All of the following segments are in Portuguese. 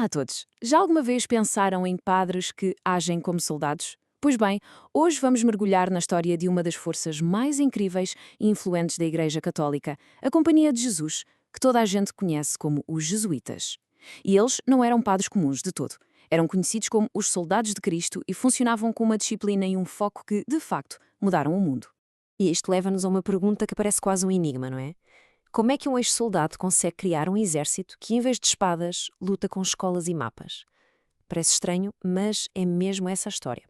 Olá a todos! Já alguma vez pensaram em padres que agem como soldados? Pois bem, hoje vamos mergulhar na história de uma das forças mais incríveis e influentes da Igreja Católica, a Companhia de Jesus, que toda a gente conhece como os Jesuítas. E eles não eram padres comuns de todo. Eram conhecidos como os soldados de Cristo e funcionavam com uma disciplina e um foco que, de facto, mudaram o mundo. E isto leva-nos a uma pergunta que parece quase um enigma, não é? Como é que um ex-soldado consegue criar um exército que, em vez de espadas, luta com escolas e mapas? Parece estranho, mas é mesmo essa a história.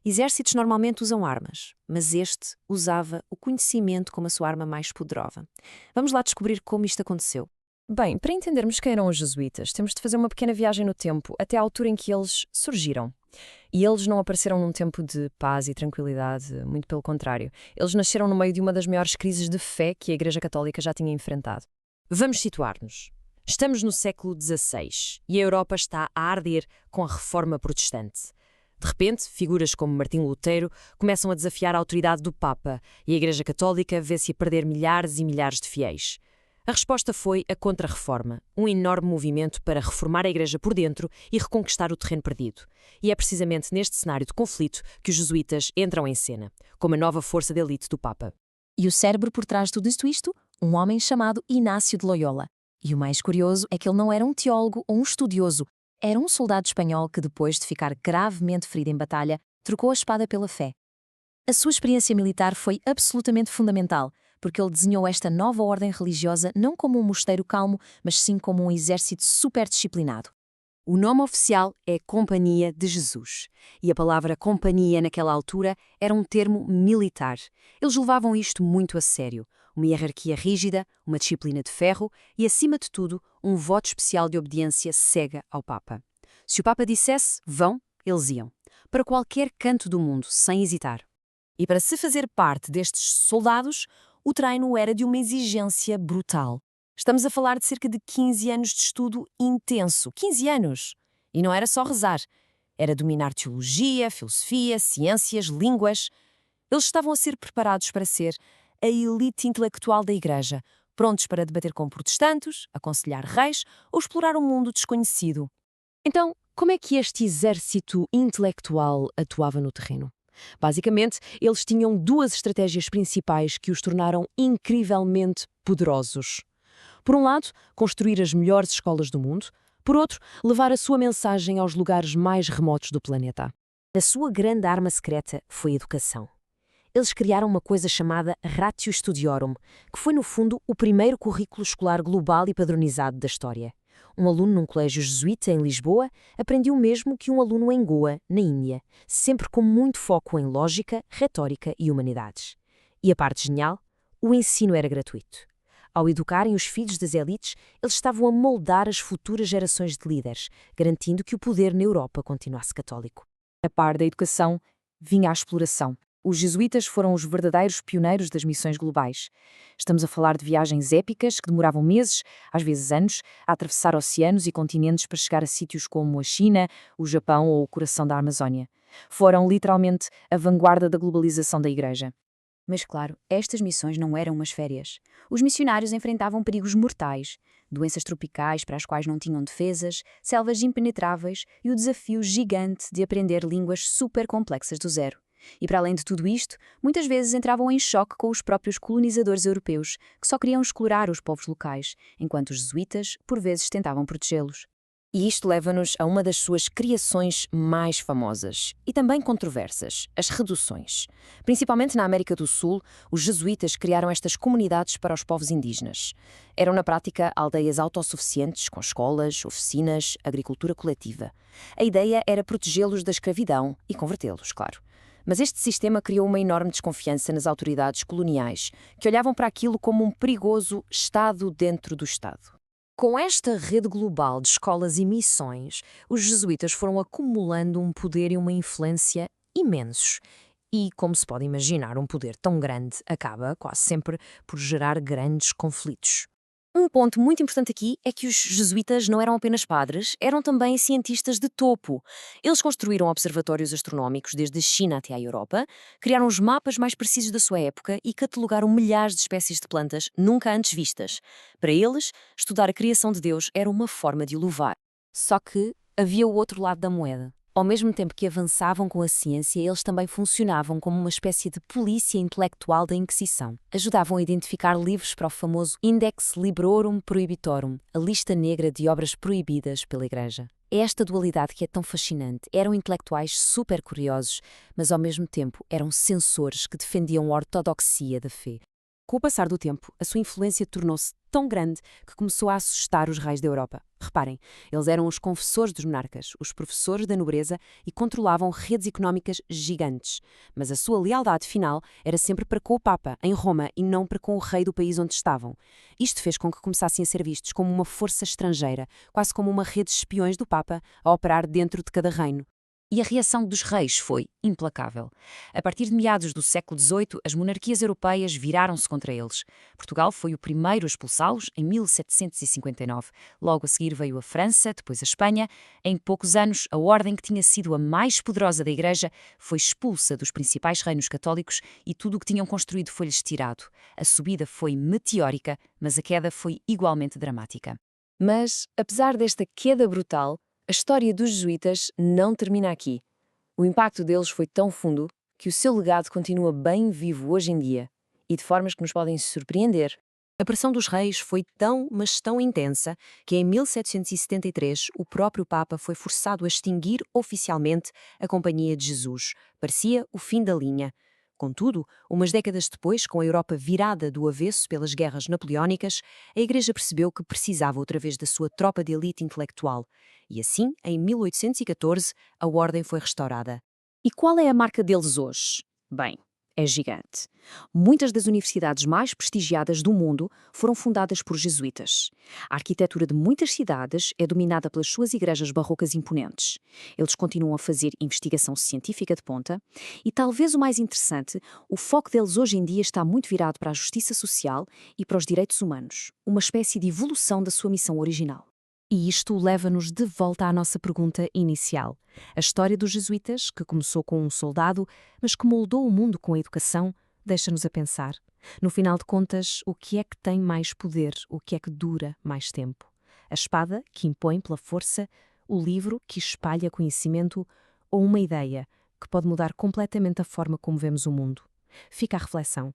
Exércitos normalmente usam armas, mas este usava o conhecimento como a sua arma mais poderosa. Vamos lá descobrir como isto aconteceu. Bem, para entendermos quem eram os jesuítas, temos de fazer uma pequena viagem no tempo, até à altura em que eles surgiram. E eles não apareceram num tempo de paz e tranquilidade, muito pelo contrário. Eles nasceram no meio de uma das maiores crises de fé que a Igreja Católica já tinha enfrentado. Vamos situar-nos. Estamos no século XVI e a Europa está a arder com a Reforma Protestante. De repente, figuras como Martim Lutero começam a desafiar a autoridade do Papa e a Igreja Católica vê-se a perder milhares e milhares de fiéis. A resposta foi a Contra-Reforma, um enorme movimento para reformar a Igreja por dentro e reconquistar o terreno perdido. E é precisamente neste cenário de conflito que os jesuítas entram em cena, como a nova força de elite do Papa. E o cérebro por trás de tudo isto? Um homem chamado Inácio de Loyola. E o mais curioso é que ele não era um teólogo ou um estudioso, era um soldado espanhol que, depois de ficar gravemente ferido em batalha, trocou a espada pela fé. A sua experiência militar foi absolutamente fundamental, porque ele desenhou esta nova ordem religiosa não como um mosteiro calmo, mas sim como um exército super disciplinado. O nome oficial é Companhia de Jesus, e a palavra companhia naquela altura era um termo militar. Eles levavam isto muito a sério, uma hierarquia rígida, uma disciplina de ferro e, acima de tudo, um voto especial de obediência cega ao Papa. Se o Papa dissesse vão, eles iam, para qualquer canto do mundo, sem hesitar. E para se fazer parte destes soldados, o treino era de uma exigência brutal. Estamos a falar de cerca de 15 anos de estudo intenso. 15 anos! E não era só rezar. Era dominar teologia, filosofia, ciências, línguas. Eles estavam a ser preparados para ser a elite intelectual da Igreja, prontos para debater com protestantes, aconselhar reis ou explorar um mundo desconhecido. Então, como é que este exército intelectual atuava no terreno? Basicamente, eles tinham duas estratégias principais que os tornaram incrivelmente poderosos. Por um lado, construir as melhores escolas do mundo. Por outro, levar a sua mensagem aos lugares mais remotos do planeta. A sua grande arma secreta foi a educação. Eles criaram uma coisa chamada Ratio Studiorum, que foi, no fundo, o primeiro currículo escolar global e padronizado da história. Um aluno num colégio jesuíta em Lisboa aprendia o mesmo que um aluno em Goa, na Índia, sempre com muito foco em lógica, retórica e humanidades. E a parte genial? O ensino era gratuito. Ao educarem os filhos das elites, eles estavam a moldar as futuras gerações de líderes, garantindo que o poder na Europa continuasse católico. A par da educação, vinha a exploração. Os jesuítas foram os verdadeiros pioneiros das missões globais. Estamos a falar de viagens épicas que demoravam meses, às vezes anos, a atravessar oceanos e continentes para chegar a sítios como a China, o Japão ou o coração da Amazónia. Foram, literalmente, a vanguarda da globalização da Igreja. Mas, claro, estas missões não eram umas férias. Os missionários enfrentavam perigos mortais, doenças tropicais para as quais não tinham defesas, selvas impenetráveis e o desafio gigante de aprender línguas super complexas do zero. E para além de tudo isto, muitas vezes entravam em choque com os próprios colonizadores europeus, que só queriam explorar os povos locais, enquanto os jesuítas, por vezes, tentavam protegê-los. E isto leva-nos a uma das suas criações mais famosas e também controversas, as reduções. Principalmente na América do Sul, os jesuítas criaram estas comunidades para os povos indígenas. Eram, na prática, aldeias autossuficientes, com escolas, oficinas, agricultura coletiva. A ideia era protegê-los da escravidão e convertê-los, claro. Mas este sistema criou uma enorme desconfiança nas autoridades coloniais, que olhavam para aquilo como um perigoso Estado dentro do Estado. Com esta rede global de escolas e missões, os jesuítas foram acumulando um poder e uma influência imensos. E, como se pode imaginar, um poder tão grande acaba quase sempre por gerar grandes conflitos. Um ponto muito importante aqui é que os jesuítas não eram apenas padres, eram também cientistas de topo. Eles construíram observatórios astronómicos desde a China até à Europa, criaram os mapas mais precisos da sua época e catalogaram milhares de espécies de plantas nunca antes vistas. Para eles, estudar a criação de Deus era uma forma de o louvar. Só que havia o outro lado da moeda. Ao mesmo tempo que avançavam com a ciência, eles também funcionavam como uma espécie de polícia intelectual da Inquisição. Ajudavam a identificar livros para o famoso Index Librorum Prohibitorum, a lista negra de obras proibidas pela Igreja. É esta dualidade que é tão fascinante. Eram intelectuais super curiosos, mas ao mesmo tempo eram censores que defendiam a ortodoxia da fé. Com o passar do tempo, a sua influência tornou-se tão grande que começou a assustar os reis da Europa. Reparem, eles eram os confessores dos monarcas, os professores da nobreza e controlavam redes económicas gigantes. Mas a sua lealdade final era sempre para com o Papa, em Roma, e não para com o rei do país onde estavam. Isto fez com que começassem a ser vistos como uma força estrangeira, quase como uma rede de espiões do Papa a operar dentro de cada reino. E a reação dos reis foi implacável. A partir de meados do século XVIII, as monarquias europeias viraram-se contra eles. Portugal foi o primeiro a expulsá-los em 1759. Logo a seguir veio a França, depois a Espanha. Em poucos anos, a ordem que tinha sido a mais poderosa da Igreja foi expulsa dos principais reinos católicos e tudo o que tinham construído foi-lhes tirado. A subida foi meteórica, mas a queda foi igualmente dramática. Mas, apesar desta queda brutal, a história dos jesuítas não termina aqui. O impacto deles foi tão fundo que o seu legado continua bem vivo hoje em dia e de formas que nos podem surpreender. A pressão dos reis foi tão, mas tão intensa que em 1773 o próprio Papa foi forçado a extinguir oficialmente a Companhia de Jesus. Parecia o fim da linha. Contudo, umas décadas depois, com a Europa virada do avesso pelas guerras napoleónicas, a Igreja percebeu que precisava outra vez da sua tropa de elite intelectual. E assim, em 1814, a ordem foi restaurada. E qual é a marca deles hoje? Bem, é gigante. Muitas das universidades mais prestigiadas do mundo foram fundadas por jesuítas. A arquitetura de muitas cidades é dominada pelas suas igrejas barrocas imponentes. Eles continuam a fazer investigação científica de ponta e, talvez o mais interessante, o foco deles hoje em dia está muito virado para a justiça social e para os direitos humanos, uma espécie de evolução da sua missão original. E isto leva-nos de volta à nossa pergunta inicial. A história dos jesuítas, que começou com um soldado, mas que moldou o mundo com a educação, deixa-nos a pensar. No final de contas, o que é que tem mais poder? O que é que dura mais tempo? A espada, que impõe pela força, o livro, que espalha conhecimento, ou uma ideia, que pode mudar completamente a forma como vemos o mundo? Fica a reflexão.